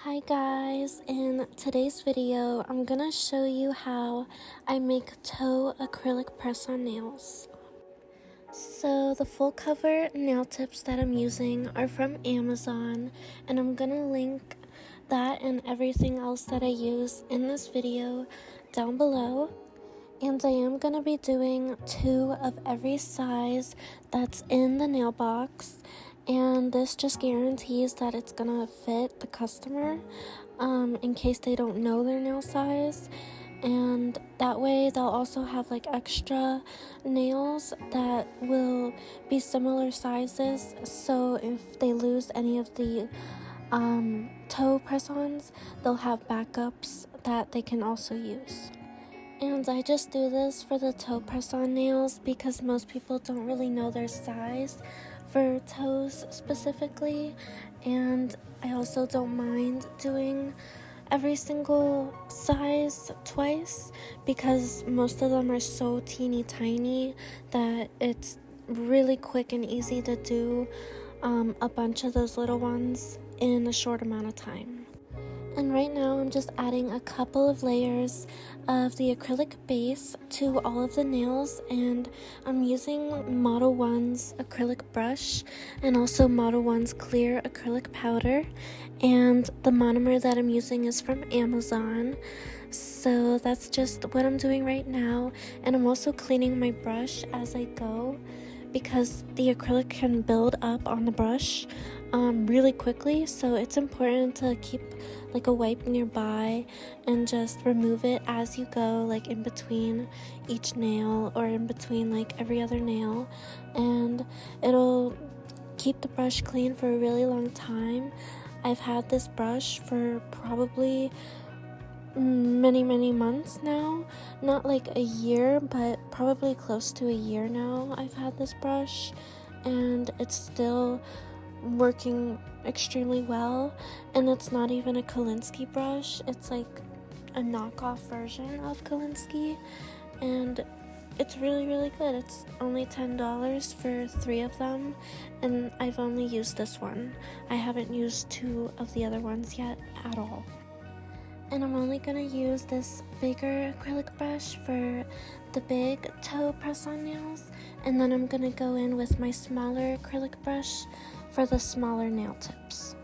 Hi guys, in today's video I'm gonna show you how I make toe acrylic press-on nails. So the full cover nail tips that I'm using are from Amazon, and I'm gonna link that and everything else that I use in this video down below. And I am going to be doing 2 of every size that's in the nail box, and this just guarantees that it's going to fit the customer in case they don't know their nail size. And that way they'll also have like extra nails that will be similar sizes, so if they lose any of the toe press-ons, they'll have backups that they can also use. And I just do this for the toe press-on nails because most people don't really know their size for toes specifically, and I also don't mind doing every single size twice because most of them are so teeny tiny that it's really quick and easy to do a bunch of those little ones in a short amount of time. And right now I'm just adding a couple of layers of the acrylic base to all of the nails, and I'm using Model 1's acrylic brush and also Model 1's clear acrylic powder, and the monomer that I'm using is from Amazon. So that's just what I'm doing right now, and I'm also cleaning my brush as I go because the acrylic can build up on the brush really quickly, so it's important to keep like a wipe nearby and just remove it as you go, like in between each nail or in between like every other nail, and it'll keep the brush clean for a really long time. I've had this brush for probably many months now, not like a year, but probably close to a year now I've had this brush, and it's still working extremely well. And it's not even a Kolinsky brush, it's like a knockoff version of Kolinsky, and it's really good. It's only $10 for 3 of them, and I've only used this one. I haven't used 2 of the other ones yet at all. And I'm only gonna use this bigger acrylic brush for the big toe press-on nails, and then I'm gonna go in with my smaller acrylic brush for the smaller nail tips.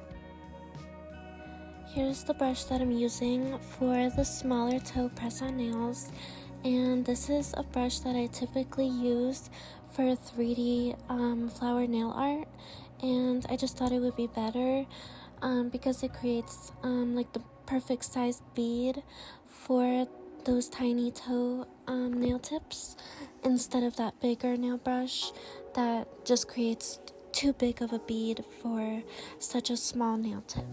Here's the brush that I'm using for the smaller toe press-on nails, and this is a brush that I typically use for 3D flower nail art, and I just thought it would be better because it creates like the perfect sized bead for those tiny toe nail tips instead of that bigger nail brush that just creates too big of a bead for such a small nail tip.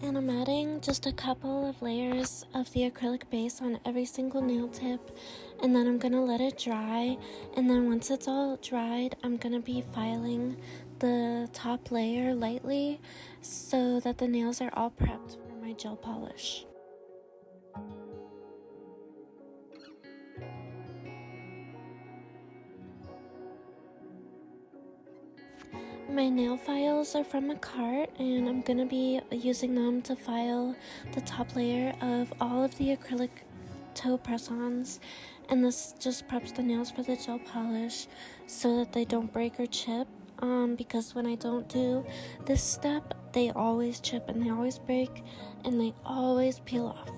And I'm adding just a couple of layers of the acrylic base on every single nail tip, and then I'm gonna let it dry, and then once it's all dried I'm gonna be filing the top layer lightly so that the nails are all prepped for my gel polish. My nail files are from a cart, and I'm going to be using them to file the top layer of all of the acrylic toe press-ons, and this just preps the nails for the gel polish so that they don't break or chip, because when I don't do this step they always chip and they always break and they always peel off.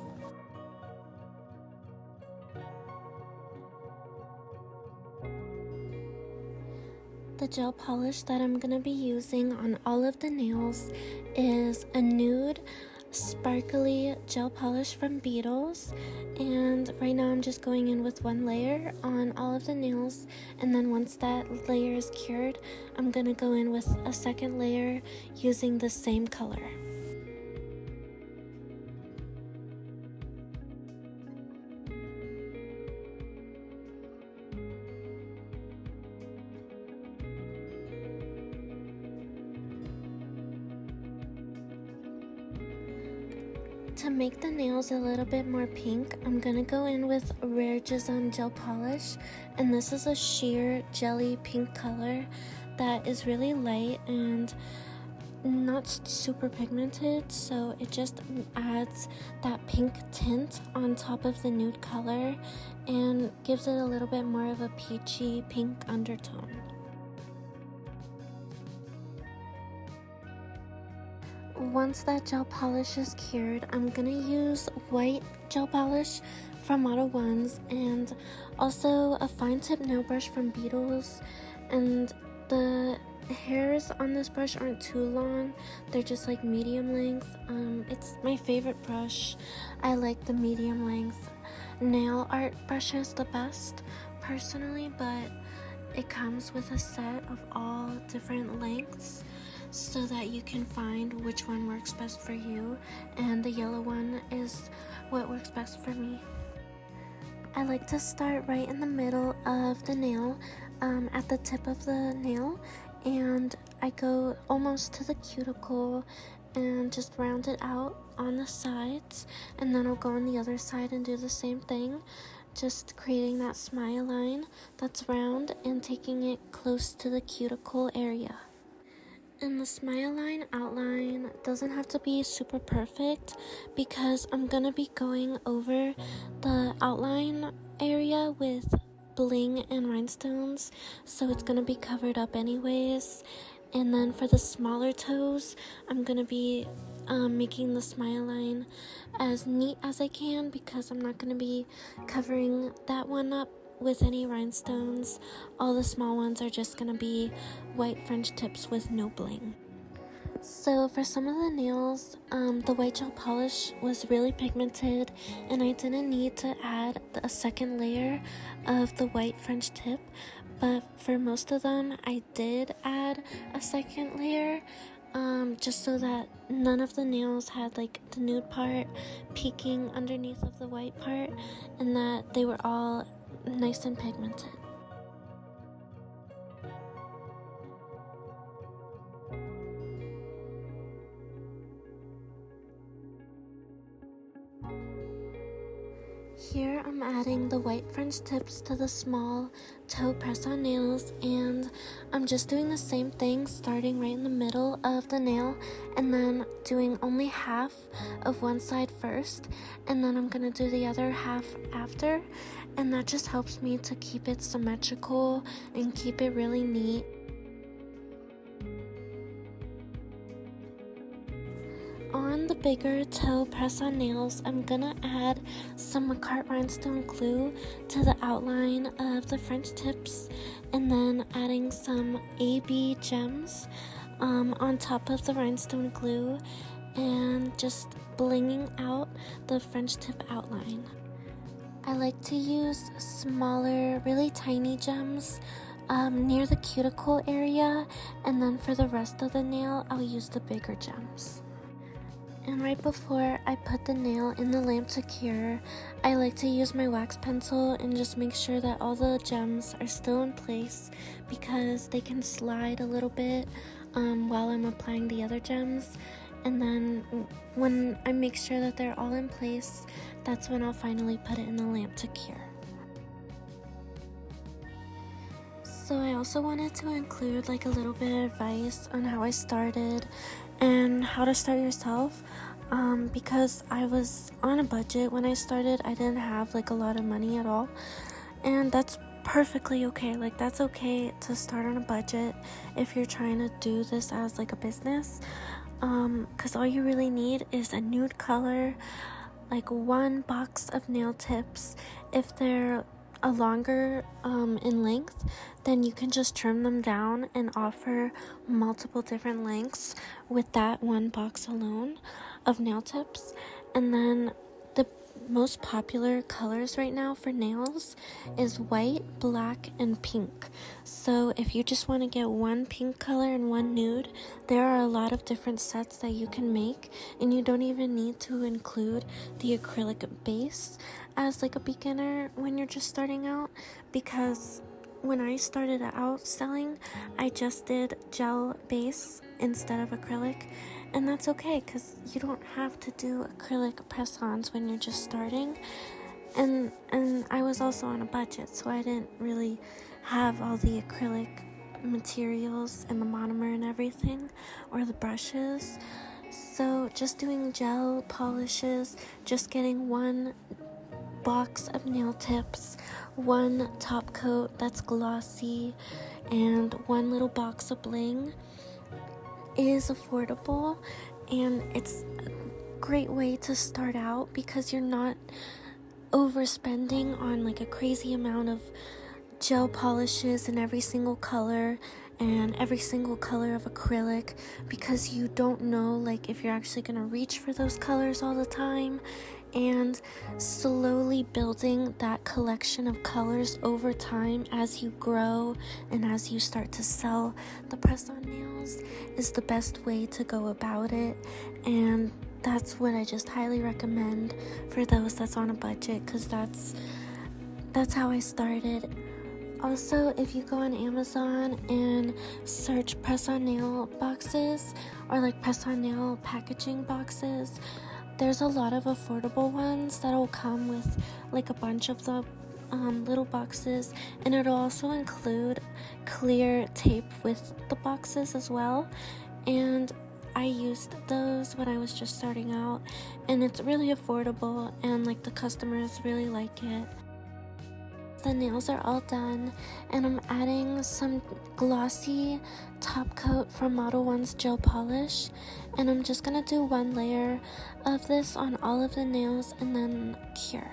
The gel polish that I'm going to be using on all of the nails is a nude sparkly gel polish from Beetles, and right now I'm just going in with 1 layer on all of the nails, and then once that layer is cured I'm going to go in with a second layer using the same color. To make the nails a little bit more pink, I'm going to go in with Rare Gism gel polish, and this is a sheer jelly pink color that is really light, and not super pigmented, so it just adds that pink tint on top of the nude color and gives it a little bit more of a peachy pink undertone. Once that gel polish is cured, I'm gonna use white gel polish from Model 1s and also a fine tip nail brush from Beetles. And the hairs on this brush aren't too long, they're just like medium length. It's my favorite brush. I like the medium length nail art brushes the best personally, but it comes with a set of all different lengths so that you can find which one works best for you, and the yellow one is what works best for me. I like to start right in the middle of the nail, at the tip of the nail, and I go almost to the cuticle and just round it out on the sides, and then I'll go on the other side and do the same thing, just creating that smile line that's round and taking it close to the cuticle area. And the smile line outline doesn't have to be super perfect because I'm gonna be going over the outline area with bling and rhinestones, so it's gonna be covered up anyways. And then for the smaller toes, I'm gonna be making the smile line as neat as I can because I'm not gonna be covering that one up with any rhinestones. All the small ones are just gonna be white French tips with no bling. So for some of the nails, the white gel polish was really pigmented and I didn't need to add a second layer of the white French tip, but for most of them I did add a second layer, just so that none of the nails had like the nude part peeking underneath of the white part and that they were all nice and pigmented. Here I'm adding the white French tips to the small toe press-on nails, and I'm just doing the same thing, starting right in the middle of the nail and then doing only half of one side first, and then I'm gonna do the other half after, and that just helps me to keep it symmetrical and keep it really neat. On the bigger toe press-on nails, I'm gonna add some Coquette rhinestone glue to the outline of the French tips, and then adding some AB gems on top of the rhinestone glue, and just blinging out the French tip outline. I like to use smaller, really tiny gems near the cuticle area, and then for the rest of the nail, I'll use the bigger gems. And right before I put the nail in the lamp to cure, I like to use my wax pencil and just make sure that all the gems are still in place because they can slide a little bit while I'm applying the other gems. And then when I make sure that they're all in place, that's when I'll finally put it in the lamp to cure. So I also wanted to include like a little bit of advice on how I started and how to start yourself, because I was on a budget when I started. I didn't have like a lot of money at all, and that's perfectly okay. Like, that's okay to start on a budget if you're trying to do this as like a business, because all you really need is a nude color, like one box of nail tips. If they're a longer in length, then you can just trim them down and offer multiple different lengths with that one box alone of nail tips. And then the most popular colors right now for nails is white, black, and pink. So if you just want to get one pink color and one nude, there are a lot of different sets that you can make, and you don't even need to include the acrylic base as like a beginner when you're just starting out, because when I started out selling, I just did gel base instead of acrylic, and that's okay because you don't have to do acrylic press-ons when you're just starting. And I was also on a budget, so I didn't really have all the acrylic materials and the monomer and everything, or the brushes. So just doing gel polishes, just getting one box of nail tips, one top coat that's glossy, and one little box of bling is affordable, and it's a great way to start out because you're not overspending on like a crazy amount of gel polishes in every single color and every single color of acrylic, because you don't know like if you're actually going to reach for those colors all the time. And slowly building that collection of colors over time as you grow and as you start to sell the press-on nails is the best way to go about it. And that's what I just highly recommend for those that's on a budget, because that's how I started. Also, if you go on Amazon and search press-on nail boxes or like press-on nail packaging boxes, there's a lot of affordable ones that'll come with like a bunch of the little boxes, and it'll also include clear tape with the boxes as well. And I used those when I was just starting out, and it's really affordable, and like the customers really like it. The nails are all done, and I'm adding some glossy top coat from Model 1's gel polish, and I'm just gonna do one layer of this on all of the nails and then cure.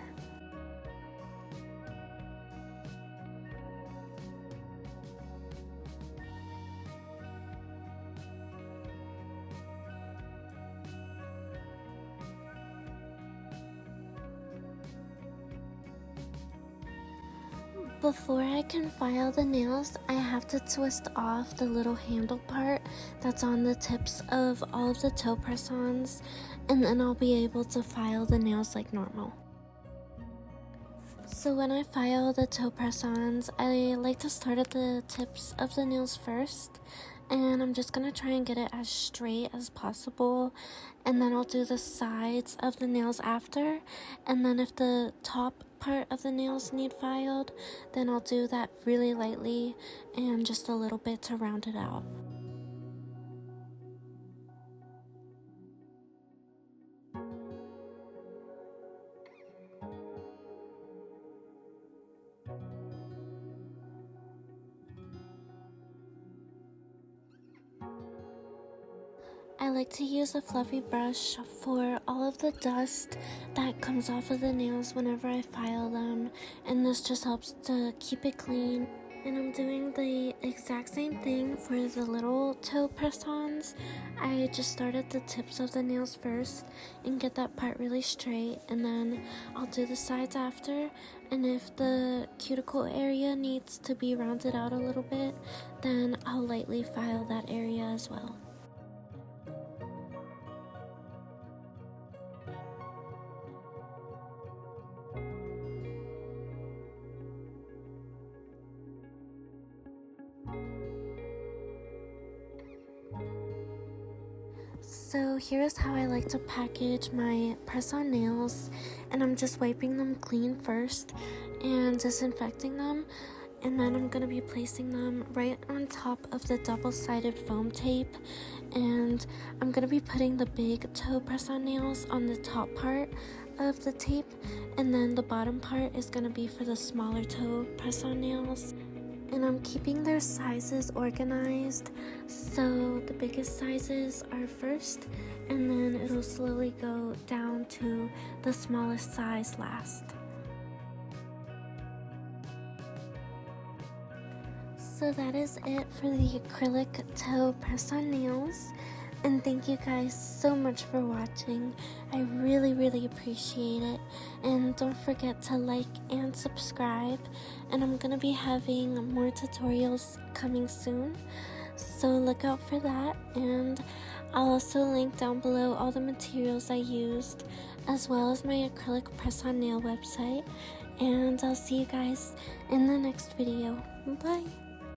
Before I can file the nails, I have to twist off the little handle part that's on the tips of all of the toe press-ons, and then I'll be able to file the nails like normal. So when I file the toe press-ons, I like to start at the tips of the nails first, and I'm just going to try and get it as straight as possible, and then I'll do the sides of the nails after, and then if the top part of the nails need filed, then I'll do that really lightly and just a little bit to round it out. I like to use a fluffy brush for all of the dust that comes off of the nails whenever I file them, and this just helps to keep it clean. And I'm doing the exact same thing for the little toe press-ons. I just start at the tips of the nails first and get that part really straight, and then I'll do the sides after, and if the cuticle area needs to be rounded out a little bit, then I'll lightly file that area as well. So here's how I like to package my press-on nails, and I'm just wiping them clean first and disinfecting them, and then I'm going to be placing them right on top of the double-sided foam tape, and I'm going to be putting the big toe press-on nails on the top part of the tape, and then the bottom part is going to be for the smaller toe press-on nails. And I'm keeping their sizes organized, so the biggest sizes are first, and then it'll slowly go down to the smallest size last. So that is it for the acrylic toe press-on nails. And thank you guys so much for watching. I really appreciate it. And don't forget to like and subscribe. And I'm going to be having more tutorials coming soon, so look out for that. And I'll also link down below all the materials I used, as well as my acrylic press-on nail website. And I'll see you guys in the next video. Bye!